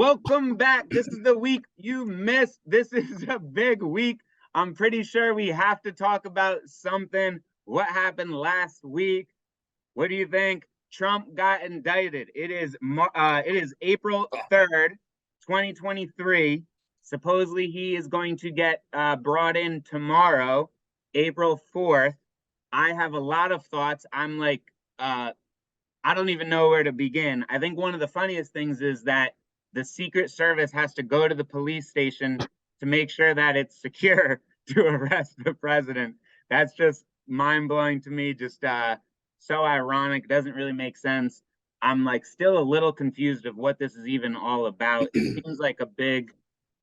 Welcome back. This is the week you missed. This is a big week. I'm pretty sure we have to talk about something. What happened last week? What do you think? Trump got indicted. It is April 3rd, 2023. Supposedly he is going to get brought in tomorrow, April 4th. I have a lot of thoughts. I don't even know where to begin. I think one of the funniest things is that the Secret Service has to go to the police station to make sure that it's secure to arrest the president. That's just mind blowing to me. Just so ironic. Doesn't really make sense. I'm like still a little confused of what this is even all about. It seems like a big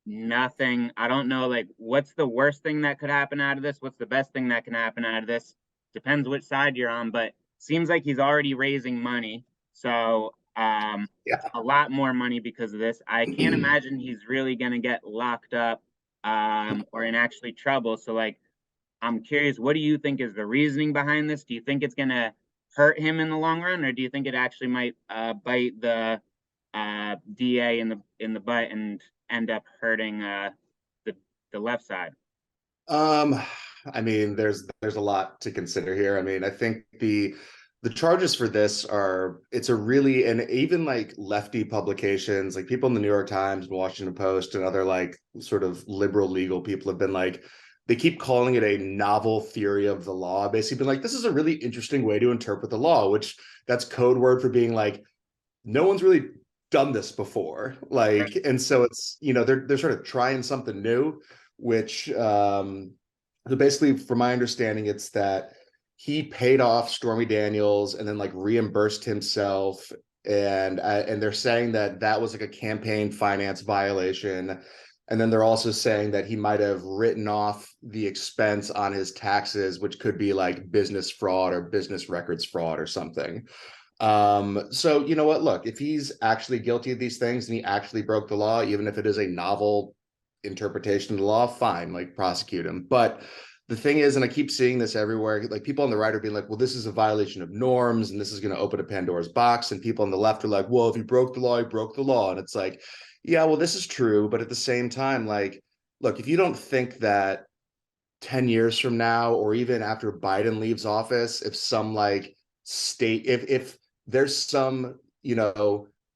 nothing. I don't know. Like, what's the worst thing that could happen out of this? What's the best thing that can happen out of this? Depends which side you're on, but seems like he's already raising money. So Yeah. a lot more money because of this. I can't imagine he's really gonna get locked up or in actually trouble. So like I'm curious, what do you think is the reasoning behind this? Do you think it's gonna hurt him in the long run, or do you think it actually might bite the DA in the butt and end up hurting the left side? Um, I mean, there's a lot to consider here. I mean, I think the charges for this are it's a really and even like lefty publications, like people in the New York Times, Washington Post, and other like sort of liberal legal people have been like they keep calling it a novel theory of the law, basically been like, this is a really interesting way to interpret the law, which that's code word for being like, no one's really done this before. Like, Right. and so it's, they're sort of trying something new, which so basically, from my understanding, it's that he paid off Stormy Daniels and then like reimbursed himself. And they're saying that that was like a campaign finance violation. And then they're also saying that he might have written off the expense on his taxes, which could be like business fraud or business records fraud or something. So you know what? Look, if he's actually guilty of these things and he actually broke the law, even if it is a novel interpretation of the law, fine, like prosecute him. But the thing is, and I keep seeing this everywhere, like people on the right are being like, well, this is a violation of norms and this is going to open a Pandora's box. And people on the left are like, well, if he broke the law, he broke the law. And it's like, yeah, well, this is true. But at the same time, like, look, if you don't think that 10 years from now, or even after Biden leaves office, if some like state, if there's some,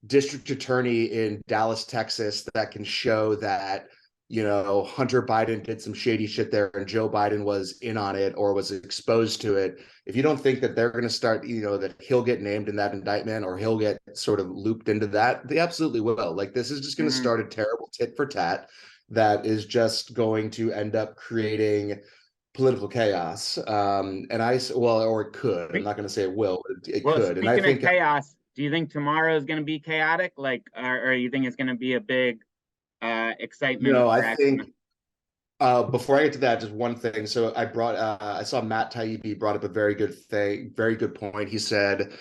district attorney in Dallas, Texas that can show that, Hunter Biden did some shady shit there and Joe Biden was in on it or was exposed to it. If you don't think that they're going to start, that he'll get named in that indictment or he'll get sort of looped into that, they absolutely will. Like, this is just going to Mm-hmm. start a terrible tit for tat that is just going to end up creating political chaos. Or it could. I'm not going to say it will, but it Well, could. And I speaking of think, chaos, do you think tomorrow is going to be chaotic? Like, or you think it's going to be a big excitement I for think action? before I get to that, just one thing. So I saw Matt Taibbi brought up a very good point. He said,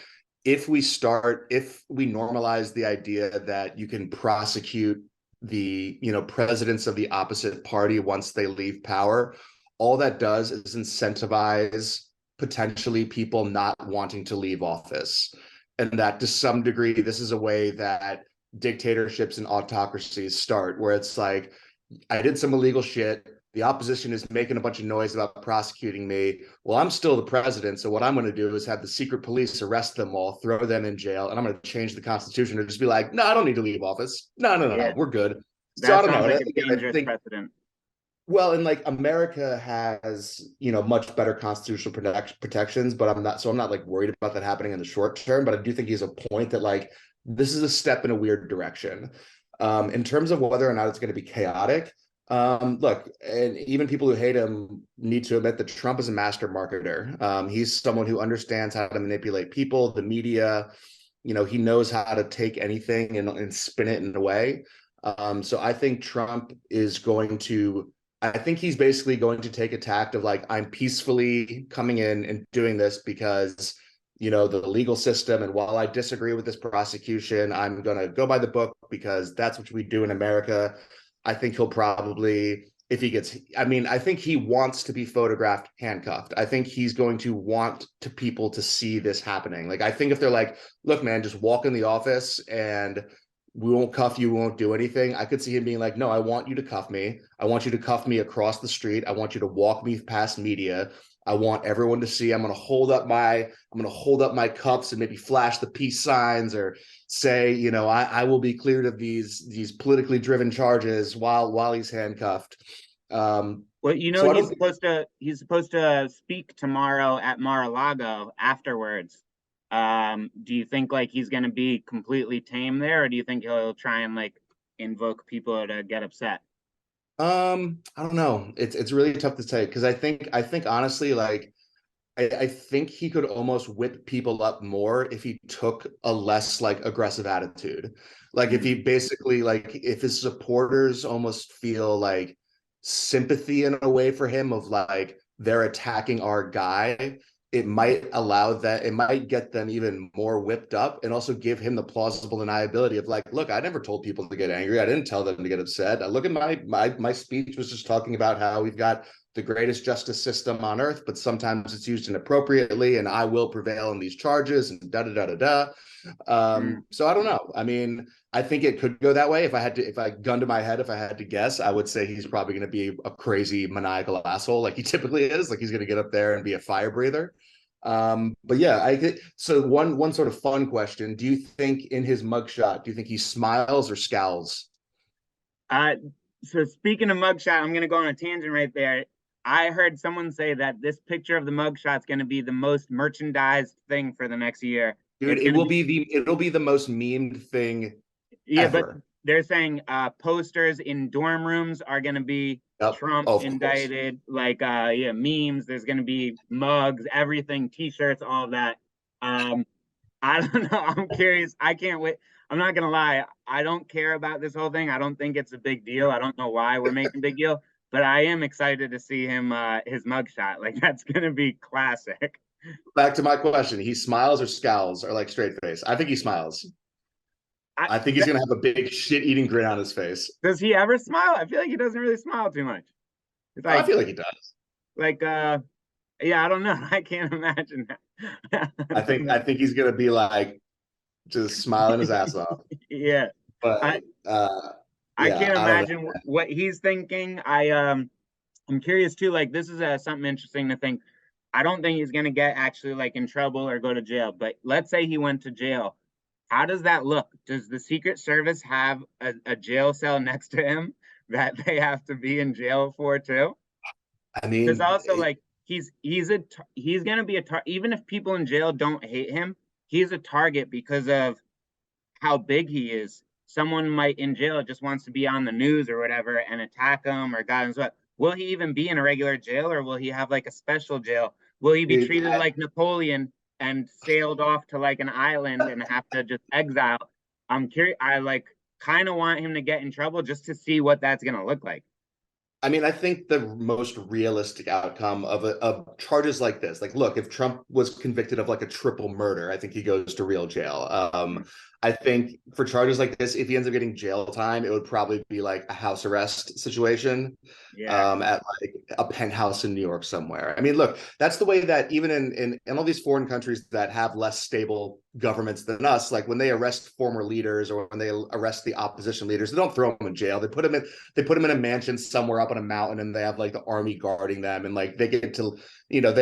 if we normalize the idea that you can prosecute the, presidents of the opposite party once they leave power, all that does is incentivize potentially people not wanting to leave office. And that to some degree, this is a way that dictatorships and autocracies start, where it's like, I did some illegal shit. The opposition is making a bunch of noise about prosecuting me. Well, I'm still the president. So what I'm going to do is have the secret police arrest them all, throw them in jail, and I'm going to change the Constitution to just be like, no, I don't need to leave office. No, no, no, no, Yeah, we're good. So I that don't know. sounds And like a again, I dangerous think, precedent. well, and like America has, much better constitutional protections, but I'm not like worried about that happening in the short term. But I do think he's a point that like this is a step in a weird direction. In terms of whether or not it's going to be chaotic, look, and even people who hate him need to admit that Trump is a master marketer. He's someone who understands how to manipulate people, the media. He knows how to take anything and spin it in a way. So I think I think he's basically going to take a tact of like, I'm peacefully coming in and doing this because, the legal system. And while I disagree with this prosecution, I'm going to go by the book because that's what we do in America. I think he'll probably, if he gets, I mean, I think he wants to be photographed handcuffed. I think he's going to want to people to see this happening. Like, I think if they're like, look, man, just walk in the office and we won't cuff you, we won't do anything. I could see him being like, no, I want you to cuff me. I want you to cuff me across the street. I want you to walk me past media. I want everyone to see. I'm going to hold up my cuffs and maybe flash the peace signs or say, you know, I will be cleared of these politically driven charges while he's handcuffed. Well, you know, So I don't think, he's supposed to speak tomorrow at Mar-a-Lago afterwards. Do you think like he's gonna be completely tame there, or do you think he'll try and like invoke people to get upset? I don't know. It's really tough to say because I think honestly, like I think he could almost whip people up more if he took a less like aggressive attitude. Like if Mm, he basically like if his supporters almost feel like sympathy in a way for him of like they're attacking our guy, it might get them even more whipped up and also give him the plausible deniability of like, look, I never told people to get angry. I didn't tell them to get upset. I look at my speech was just talking about how we've got the greatest justice system on earth, but sometimes it's used inappropriately, and I will prevail in these charges, and da da da da da. mm. So I don't know. I mean, I think it could go that way. If I gun to my head, if I had to guess, I would say he's probably going to be a crazy maniacal asshole, like he typically is. Like he's going to get up there and be a fire breather. But yeah, so one sort of fun question: do you think in his mugshot, do you think he smiles or scowls? Uh, so speaking of mugshot, I'm gonna go on a tangent right there. I heard someone say that this picture of the mugshot's gonna be the most merchandised thing for the next year. Dude, It's gonna be it'll be the most memed thing Yeah, but ever. they're saying posters in dorm rooms are going to be Yep. Trump Oh, of course. indicted, like yeah, memes. There's going to be mugs, everything, T-shirts, all of that. Um, I don't know. I'm curious. I can't wait. I'm not gonna lie. I don't care about this whole thing. I don't think it's a big deal. I don't know why we're making a big deal, but I am excited to see him his mugshot. Like that's gonna be classic. Back to my question. He smiles or scowls or like straight face? I think he smiles. I, I think he's gonna have a big shit-eating grin on his face. does he ever smile? I feel like he doesn't really smile too much. It's I like feel like he does. like yeah, I don't know. I can't imagine that. I think he's gonna be like just smiling his ass off. Yeah. I But I yeah, can't I don't know. imagine what he's thinking. I'm curious too. Like this is something interesting to think. I don't think he's gonna get actually like in trouble or go to jail. But let's say he went to jail. How does that look? Does the Secret Service have a jail cell next to him that they have to be in jail for too? I Because mean, also like he's gonna be even if people in jail don't hate him, he's a target because of how big he is. Someone might in jail just wants to be on the news or whatever and attack him or God knows what. Will he even be in a regular jail or will he have like a special jail? Will he be dude, treated like Napoleon and sailed off to like an island and have to just exile? I'm curious. I like kind of want him to get in trouble just to see what that's gonna look like. I mean, I think the most realistic outcome of charges like this, like, look, if Trump was convicted of like a triple murder, I think he goes to real jail. I think for charges like this, if he ends up getting jail time, it would probably be like a house arrest situation, Yeah, at like a penthouse in New York somewhere. I mean, look, that's the way that even in all these foreign countries that have less stable governments than us, like when they arrest former leaders or when they arrest the opposition leaders, they don't throw them in jail. They put them in a mansion somewhere up on a mountain and they have like the army guarding them and like they get to, you know,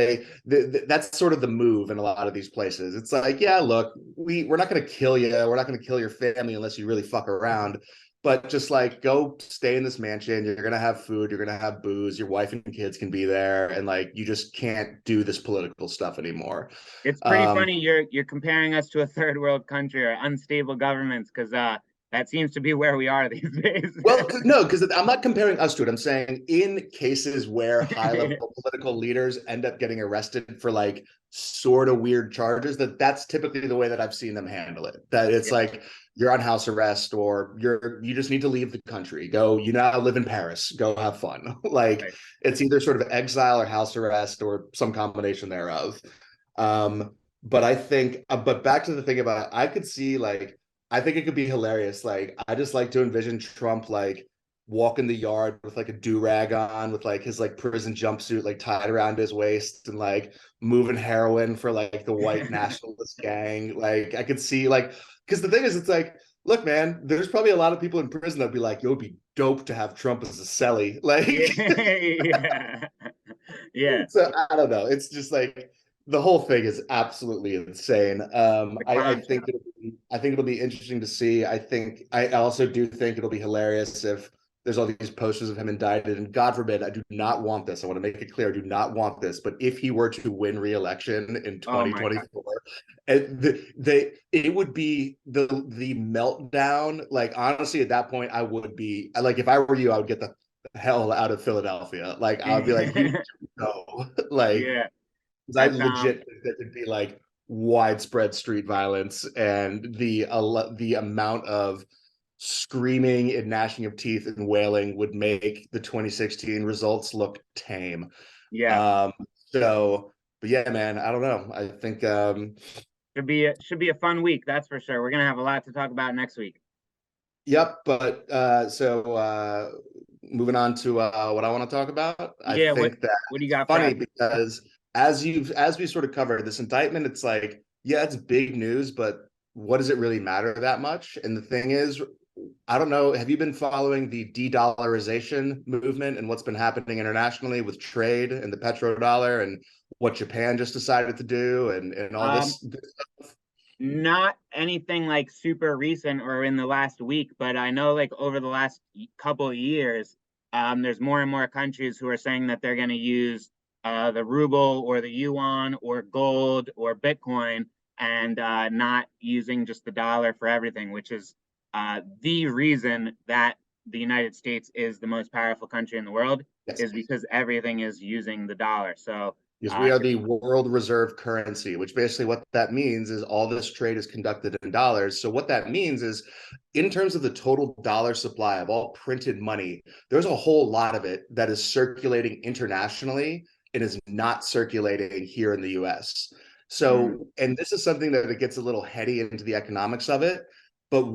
that's sort of the move in a lot of these places. It's like, yeah, look, we're not going to kill you, we're not going to kill your family unless you really fuck around, but just like go stay in this mansion. You're going to have food, you're going to have booze, your wife and kids can be there, and like you just can't do this political stuff anymore. it's pretty um funny you're comparing us to a third world country or unstable governments because that seems to be where we are these days. Well, no, because I'm not comparing us to it. I'm saying in cases where high level political leaders end up getting arrested for like sort of weird charges, that's typically the way that I've seen them handle it. That it's Yeah, like you're on house arrest or you just need to leave the country. Go, you now live in Paris. Go have fun. Like right. it's either sort of exile or house arrest or some combination thereof. But I think, but back to the thing about, I could see like I think it could be hilarious. Like, I just like to envision Trump like walking the yard with like a do-rag on, with like his like prison jumpsuit like tied around his waist and like moving heroin for like the white nationalist gang. Like, I could see like, because the thing is, it's like look, man, there's probably a lot of people in prison that'd be like, it would be dope to have Trump as a celly. Like, Yeah, yeah, so I don't know. It's just like the whole thing is absolutely insane. the I clown think show. I think it'll be interesting to see. I also do think it'll be hilarious if there's all these posters of him indicted. And God forbid, I do not want this. I want to make it clear, I do not want this. But if he were to win re-election in Oh my God. 2024, it would be the meltdown. Like honestly, at that point, I would be like, if I were you, I would get the hell out of Philadelphia. Like I would be like, you know, like Yeah, because I that's legit think that could be like widespread street violence and the amount of screaming and gnashing of teeth and wailing would make the 2016 results look tame. yeah. Um, so, but yeah, man, I don't know. I think Should be a fun week, that's for sure. We're gonna have a lot to talk about next week. yep. But moving on to what I want to talk about, I Yeah, think that what do you it's got for funny us? because as we sort of covered this indictment, it's like, yeah, it's big news, but what does it really matter that much? And the thing is, I don't know, have you been following the de-dollarization movement and what's been happening internationally with trade and the petrodollar and what Japan just decided to do and all Um, this? Not anything like super recent or in the last week, but I know like over the last couple of years, there's more and more countries who are saying that they're going to use the ruble or the yuan or gold or Bitcoin and not using just the dollar for everything, which is the reason that the United States is the most powerful country in the world, Yes. is because everything is using the dollar. So, Because uh, we are the world reserve currency, which basically what that means is all this trade is conducted in dollars. So what that means is, in terms of the total dollar supply of all printed money, there's a whole lot of it that is circulating internationally and is not circulating here in the US. mm, So, and this is something that it gets a little heady into the economics of it. But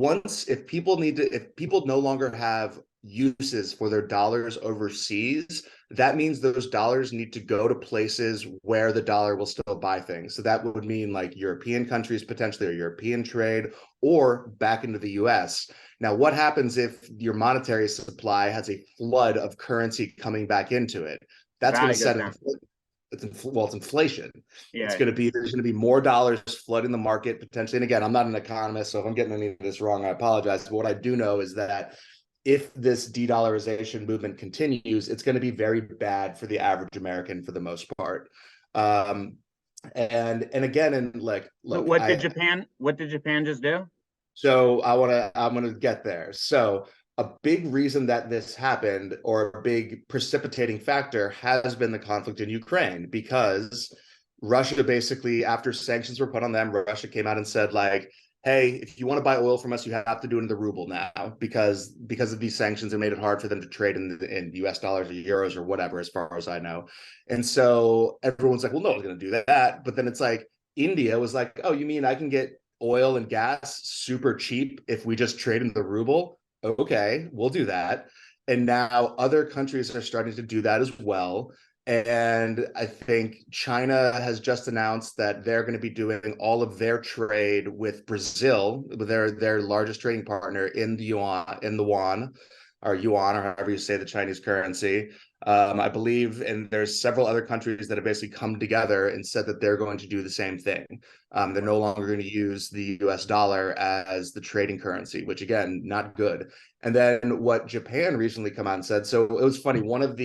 if people no longer have uses for their dollars overseas, that means those dollars need to go to places where the dollar will still buy things. So that would mean like European countries potentially, or European trade, or back into the US. Now, what happens if your monetary supply has a flood of currency coming back into it? That's going to value goes set down. it's inflation. Yeah. There's going to be more dollars flooding the market potentially. And again, I'm not an economist, so if I'm getting any of this wrong, I apologize. But what I do know is that if this de-dollarization movement continues, it's going to be very bad for the average American for the most part. Um, and again, and like, So look, I what did Japan just do? so I'm gonna get there. So a big reason that this happened, or a big precipitating factor, has been the conflict in Ukraine, because Russia basically, after sanctions were put on them, Russia came out and said like, hey, if you want to buy oil from us, you have to do it in the ruble now, because of these sanctions, it made it hard for them to trade in US dollars or euros or whatever, as far as I know. And so everyone's like, well, no one's going to do that. But then it's like India was like, oh, you mean I can get oil and gas super cheap if we just trade in the ruble? Okay, we'll do that. And now other countries are starting to do that as well. And I think China has just announced that they're going to be doing all of their trade with Brazil, with their largest trading partner, in the yuan, or however you say the Chinese currency. I believe, and there's several other countries that have basically come together and said that they're going to do the same thing. They're no longer going to use the US dollar as the trading currency, which again, not good. And then what Japan recently come out and said, so it was funny, one of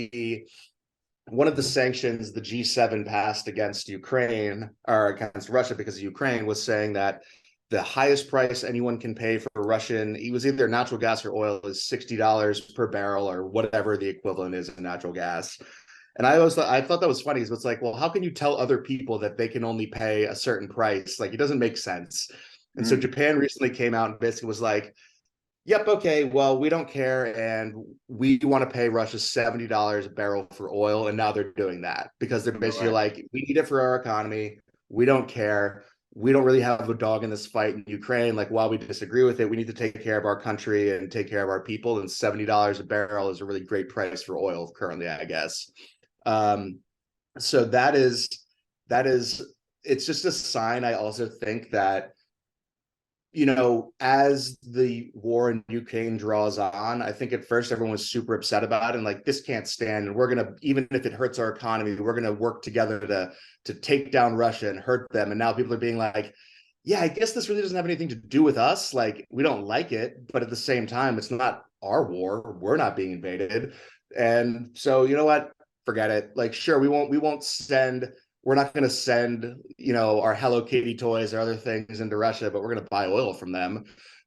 the sanctions the G7 passed against Ukraine, or against Russia because of Ukraine, was saying that the highest price anyone can pay for Russian, it was either natural gas or oil, is $60 per barrel, or whatever the equivalent is in natural gas. And I thought that was funny, because it's like, well, how can you tell other people that they can only pay a certain price? Like, it doesn't make sense. And so Mm, Japan recently came out and basically was like, yep, okay, well, we don't care, and we want to pay Russia $70 a barrel for oil, and now they're doing that because they're no basically way. like, we need it for our economy. We don't care. We don't really have a dog in this fight in Ukraine. Like, while we disagree with it, we need to take care of our country and take care of our people. And $70 a barrel is a really great price for oil currently, I guess. Um, so that is it's just a sign. I also think that as the war in Ukraine draws on, I think at first everyone was super upset about it and like, this can't stand. And we're going to, even if it hurts our economy, we're going to work together to take down Russia and hurt them. And now people are being like, yeah, I guess this really doesn't have anything to do with us. Like, we don't like it, but at the same time, it's not our war. We're not being invaded. And so, you know what? Forget it. Like, sure, we're not going to send, our Hello Kitty toys or other things into Russia, but we're going to buy oil from them.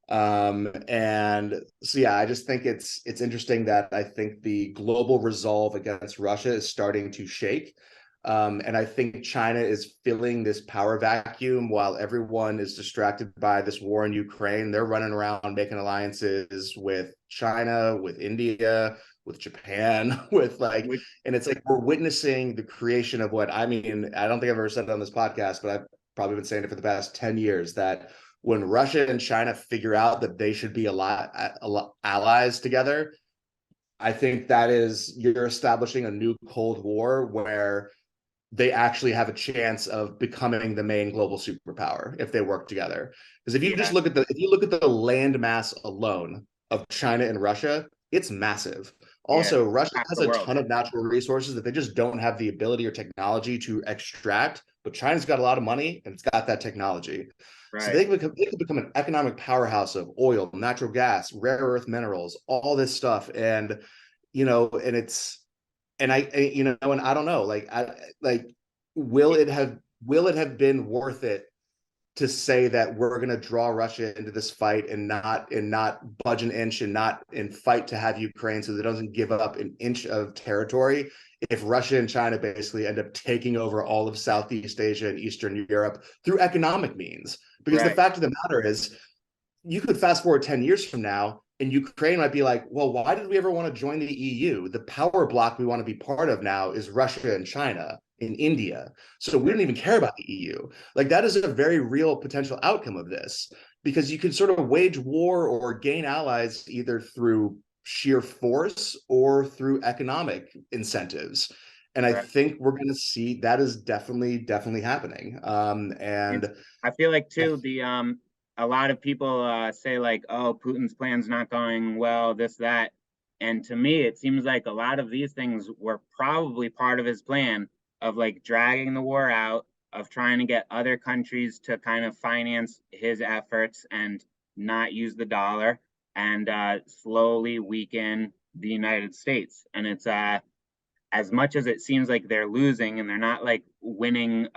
And so, yeah, I just think it's interesting that I think the global resolve against Russia is starting to shake. And I think China is filling this power vacuum while everyone is distracted by this war in Ukraine. They're running around making alliances with China, with India, with Japan, with like, Which, and it's like we're witnessing the creation of what I mean. I don't think I've ever said it on this podcast, but I've probably been saying it for the past 10 years that when Russia and China figure out that they should be allies together, I think that is you're establishing a new Cold War where they actually have a chance of becoming the main global superpower if they work together. Because if you just yeah, look at the land mass alone of China and Russia, it's massive. yeah, Also, Russia half has the a world. ton of natural resources that they just don't have the ability or technology to extract, but China's got a lot of money and it's got that technology. So Right. they could become an economic powerhouse of oil, natural gas, rare earth minerals, all this stuff. And, and it's, and and I don't know, will it have been worth it to say that we're going to draw Russia into this fight and not budge an inch and not and fight to have Ukraine so that it doesn't give up an inch of territory if Russia and China basically end up taking over all of Southeast Asia and Eastern Europe through economic means? Because the Right. fact of the matter is, you could fast forward 10 years from now and Ukraine might be like, well, why did we ever want to join the EU? The power block we want to be part of now is Russia and China and India. So we don't even care about the EU. Like, that is a very real potential outcome of this, because you can sort of wage war or gain allies either through sheer force or through economic incentives. And I Right. think we're going to see that is definitely happening. And And I feel like I, too, the a lot of people say like, oh, Putin's plan's not going well, this, that. And to me, it seems like a lot of these things were probably part of his plan of like dragging the war out, of trying to get other countries to kind of finance his efforts and not use the dollar, and slowly weaken the United States. And it's as much as it seems like they're losing and they're not like winning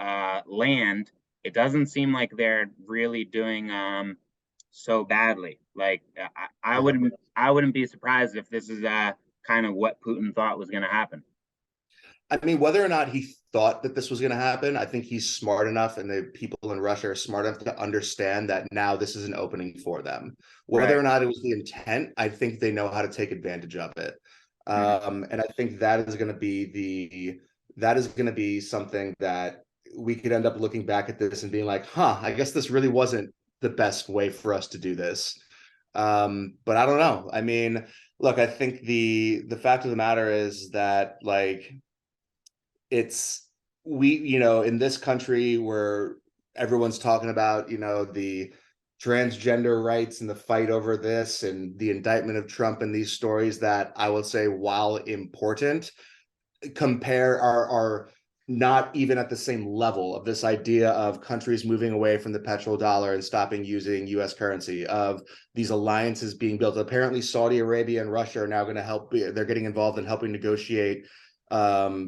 land, it doesn't seem like they're really doing so badly. Like yeah. I wouldn't be surprised if this is kind of what Putin thought was going to happen. I mean, whether or not he thought that this was going to happen, I think he's smart enough, and the people in Russia are smart enough to understand that now this is an opening for them. Whether Right. or not it was the intent, I think they know how to take advantage of it. Mhm. And I think that is going to be something that we could end up looking back at this and being like, huh, I guess this really wasn't the best way for us to do this. But I don't know. I mean, look, I think the fact of the matter is that, like, it's in this country where everyone's talking about the transgender rights and the fight over this and the indictment of Trump and these stories that I will say, while important, compare are not even at the same level of this idea of countries moving away from the petrodollar and stopping using US currency, of these alliances being built. Apparently Saudi Arabia and Russia are now going to help, they're getting involved in helping negotiate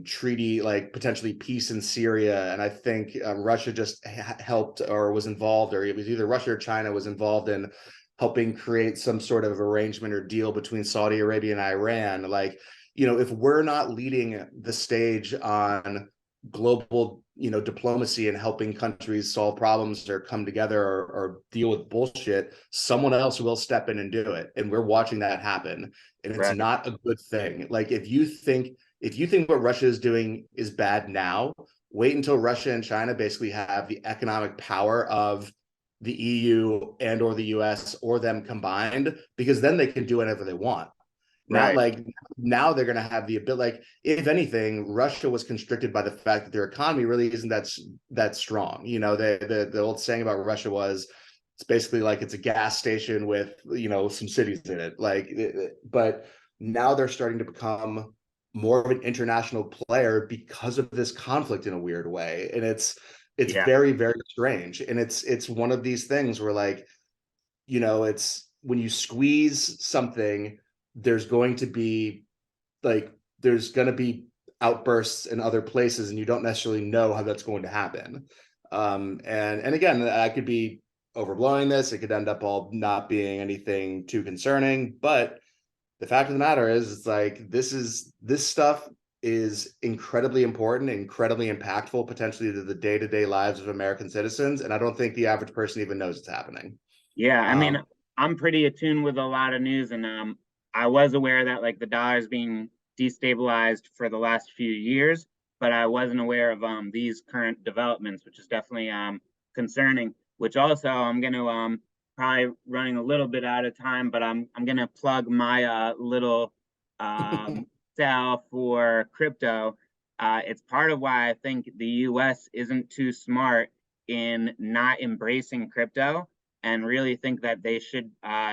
treaty, like potentially peace in Syria. And I think Russia just helped or was involved, or it was either Russia or China was involved in helping create some sort of arrangement or deal between Saudi Arabia and Iran. Like, if we're not leading the stage on global, diplomacy and helping countries solve problems or come together or deal with bullshit, someone else will step in and do it. And we're watching that happen. And it's Right. not a good thing. Like, if you think what Russia is doing is bad now, wait until Russia and China basically have the economic power of the EU and or the US or them combined, because then they can do whatever they want. Not Right. like now they're going to have the ability. Like, if anything, Russia was constricted by the fact that their economy really isn't that strong. The old saying about Russia was, It's basically like it's a gas station with, some cities in it. But now they're starting to become more of an international player because of this conflict in a weird way. And it's Yeah. very, very strange. And it's one of these things where it's when you squeeze something, there's going to be like there's going to be outbursts in other places, and you don't necessarily know how that's going to happen. And again, I could be overblowing this. It could end up all not being anything too concerning, but the fact of the matter is, it's like this stuff is incredibly important, incredibly impactful, potentially to the day-to-day lives of American citizens, and I don't think the average person even knows it's happening. Yeah, I mean, Um, I'm pretty attuned with a lot of news, and I was aware that like the dollar is being destabilized for the last few years, but I wasn't aware of these current developments, which is definitely concerning. Which also I'm going to probably running a little bit out of time, but I'm going to plug my little um sell for crypto. It's part of why I think the U.S. isn't too smart in not embracing crypto and really think that they should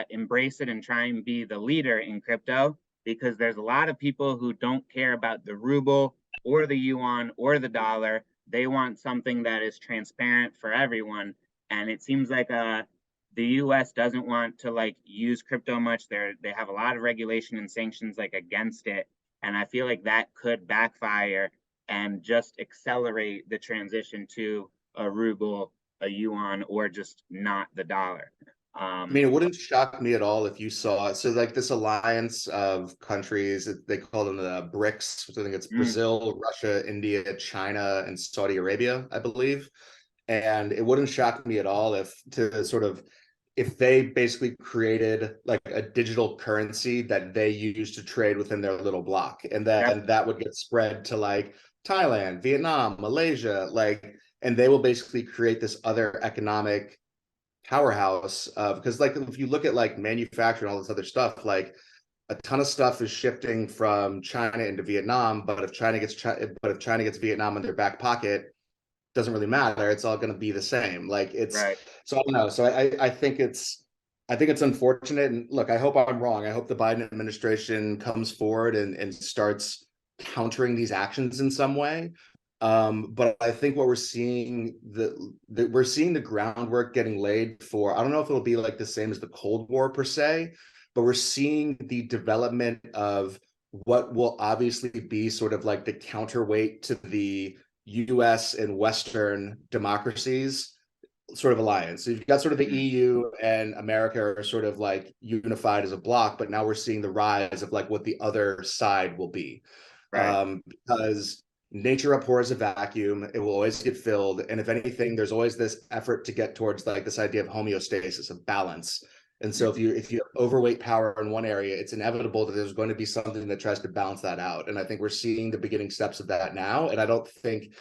embrace it and try and be the leader in crypto, because there's a lot of people who don't care about the ruble or the yuan or the dollar. They want something that is transparent for everyone. And it seems like the US doesn't want to like use crypto much. They have a lot of regulation and sanctions like against it. And I feel like that could backfire and just accelerate the transition to a ruble, a yuan, or just not the dollar. I mean, Um, it wouldn't shock me at all if you saw so like this alliance of countries, they call them the BRICS. So I think it's mm, Brazil, Russia, India, China, and Saudi Arabia, I believe. And it wouldn't shock me at all if they basically created like a digital currency that they use to trade within their little block, and yep, then that would get spread to like Thailand, Vietnam, Malaysia, and they will basically create this other economic powerhouse because like if you look at like manufacturing all this other stuff, like a ton of stuff is shifting from China into Vietnam, but if China gets Vietnam in their back pocket, doesn't really matter. It's all going to be the same. right. So I don't know. So I think it's unfortunate. And look, I hope I'm wrong. I hope the Biden administration comes forward and starts countering these actions in some way. But I think what we're seeing we're seeing the groundwork getting laid for. I don't know if it'll be like the same as the Cold War per se, but we're seeing the development of what will obviously be sort of like the counterweight to the US and Western democracies sort of alliance. So you've got sort of the Mm, EU and America are sort of like unified as a bloc, but now we're seeing the rise of like what the other side will be. right. Because nature abhors a vacuum, it will always get filled. And if anything, there's always this effort to get towards like this idea of homeostasis, of balance. And so if Mhm. you overweight power in one area, it's inevitable that there's going to be something that tries to balance that out. And I think we're seeing the beginning steps of that now. And I don't think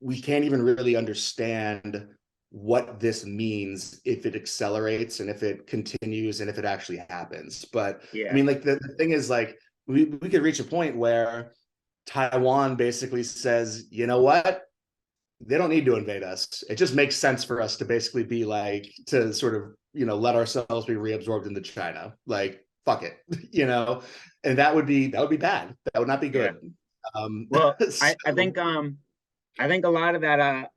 we can't even really understand what this means if it accelerates and if it continues and if it actually happens. But I Yeah, mean, like the thing is, like we could reach a point where Taiwan basically says, you know what? They don't need to invade us. It just makes sense for us to basically be like to sort of, let ourselves be reabsorbed into China. Like, fuck it, and that would be bad. That would not be yeah. good. Um, Well, so I think a lot of that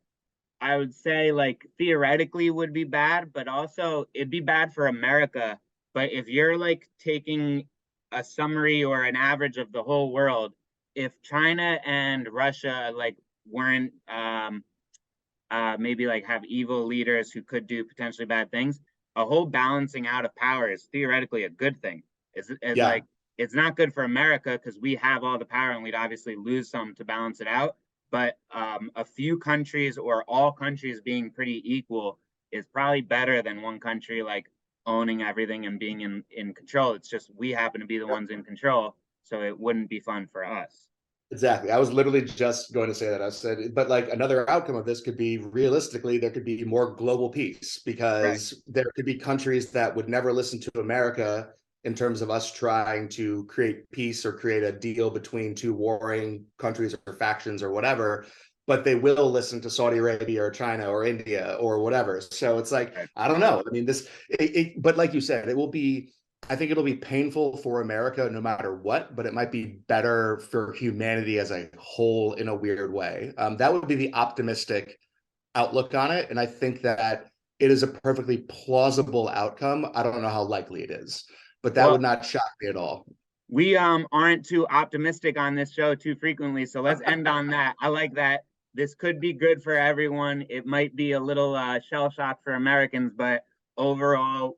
I would say like theoretically would be bad, but also it'd be bad for America. But if you're like taking a summary or an average of the whole world, if China and Russia like weren't maybe like have evil leaders who could do potentially bad things, a whole balancing out of power is theoretically a good thing. Is yeah, like it's not good for America because we have all the power and we'd obviously lose some to balance it out. But a few countries or all countries being pretty equal is probably better than one country like owning everything and being in control. It's just we happen to be the ones in control, so it wouldn't be fun for us. exactly. I was literally just going to say that. I said, but like another outcome of this could be realistically, there could be more global peace Right. because there could be countries that would never listen to America in terms of us trying to create peace or create a deal between two warring countries or factions or whatever. but they will listen to Saudi Arabia or China or India or whatever. So it's like, I don't know. I mean, but like you said, I think it'll be painful for America no matter what, but it might be better for humanity as a whole in a weird way. That would be the optimistic outlook on it. And I think that it is a perfectly plausible outcome. I don't know how likely it is, but that would not shock me at all. We aren't too optimistic on this show too frequently, so let's end on that. I like that. This could be good for everyone. It might be a little shell shock for Americans, but overall,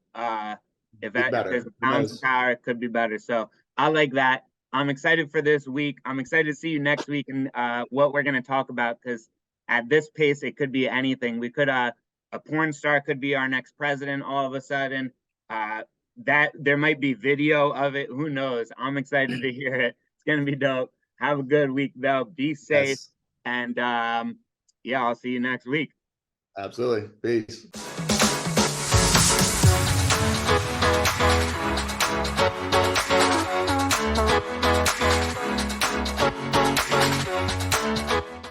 if there's a balance of power, it could be better. So I like that. I'm excited for this week. I'm excited to see you next week and what we're going to talk about, because at this pace, it could be anything. We could a porn star could be our next president all of a sudden. That there might be video of it. Who knows? I'm excited to hear it. It's gonna be dope. Have a good week, though. Be safe, and yeah, I'll see you next week. Absolutely. Peace.